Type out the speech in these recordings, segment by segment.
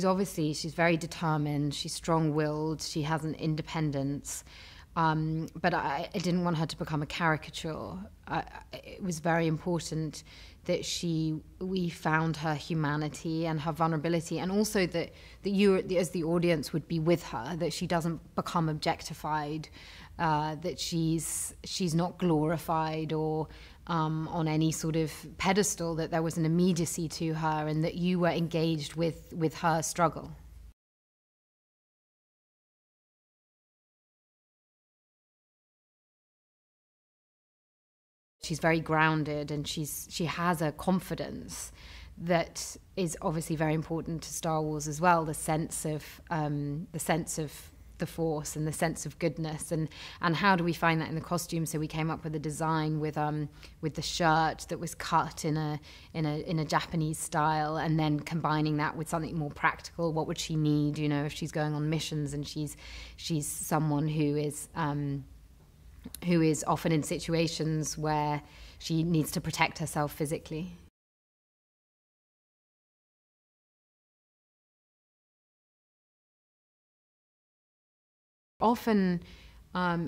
she's very determined, she's strong-willed, she has an independence, but I didn't want her to become a caricature. It was very important that we found her humanity and her vulnerability, and also that you, as the audience, would be with her, that she doesn't become objectified, that she's not glorified or on any sort of pedestal, that there was an immediacy to her, and that you were engaged with her struggle. She's very grounded, and she has a confidence that is obviously very important to Star Wars as well. The sense of the Force and the sense of goodness, and how do we find that in the costume? So we came up with a design with the shirt that was cut in a Japanese style, and then combining that with something more practical. What would she need, you know, if she's going on missions and she's someone who is often in situations where she needs to protect herself physically. Often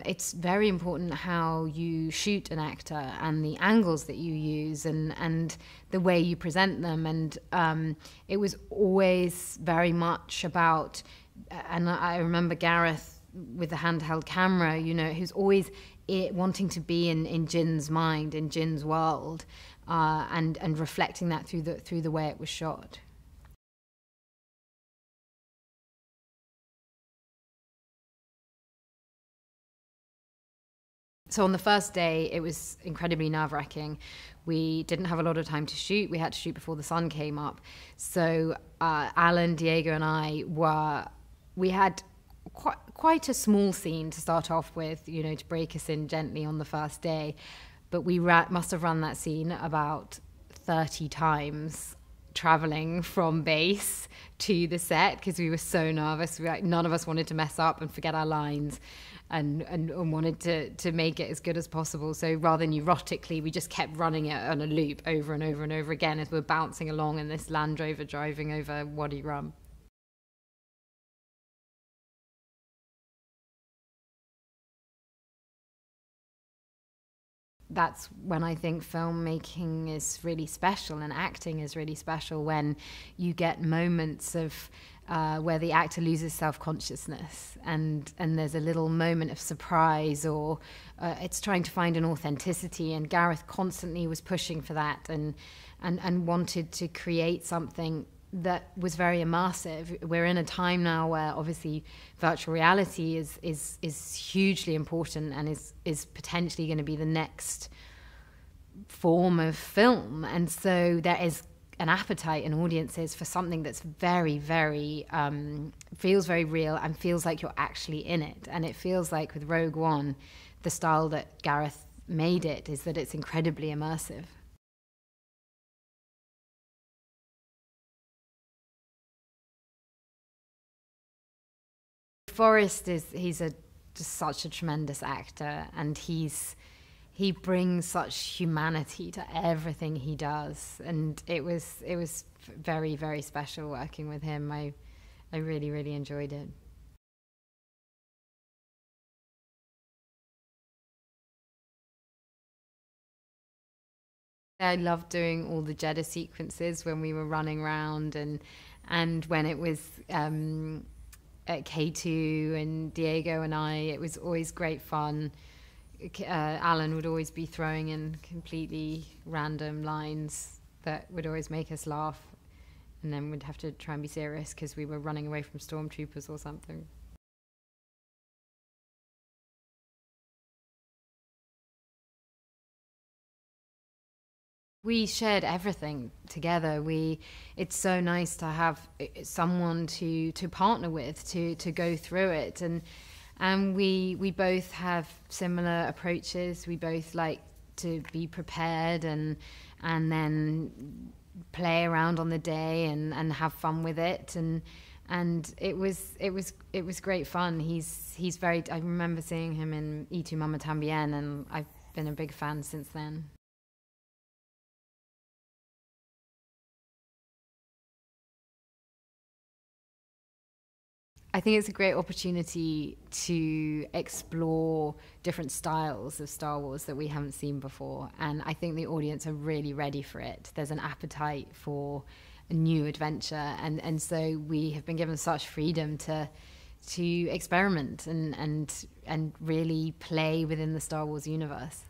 it's very important how you shoot an actor and the angles that you use and the way you present them. And it was always very much about, and I remember Gareth with the handheld camera, you know, who's always wanting to be in Jin's mind, in Jin's world, and reflecting that through the way it was shot. So on the first day, it was incredibly nerve-wracking. We didn't have a lot of time to shoot. We had to shoot before the sun came up. So Alan, Diego, and we had quite a small scene to start off with, you know, to break us in gently on the first day. But we must have run that scene about 30 times, traveling from base to the set, because we were so nervous. None of us wanted to mess up and forget our lines, and wanted to make it as good as possible. So rather neurotically, we just kept running it on a loop over and over and over again as we're bouncing along in this Land Rover driving over Wadi Rum. That's when I think filmmaking is really special and acting is really special, when you get moments of where the actor loses self-consciousness and there's a little moment of surprise, or it's trying to find an authenticity, and Gareth constantly was pushing for that and wanted to create something that was very immersive. We're in a time now where obviously virtual reality is hugely important and is potentially going to be the next form of film, and so there is an appetite in audiences for something that's very, very feels very real and feels like you're actually in it. And it feels like with Rogue One, the style that Gareth made it is that it's incredibly immersive. Forrest he's just such a tremendous actor, and he brings such humanity to everything he does, and it was very, very special working with him. I really, really enjoyed it. I loved doing all the Jeddah sequences when we were running around, and when it was at K2 and Diego and it was always great fun. Alan would always be throwing in completely random lines that would always make us laugh, and then we'd have to try and be serious because we were running away from stormtroopers or something. We shared everything together. It's so nice to have someone to partner with, to go through it, and we both have similar approaches. We both like to be prepared and then play around on the day and have fun with it, and it was great fun. He's very. I remember seeing him in Y Tu Mamá También, and I've been a big fan since then. I think it's a great opportunity to explore different styles of Star Wars that we haven't seen before. And I think the audience are really ready for it. There's an appetite for a new adventure. And so we have been given such freedom to experiment and really play within the Star Wars universe.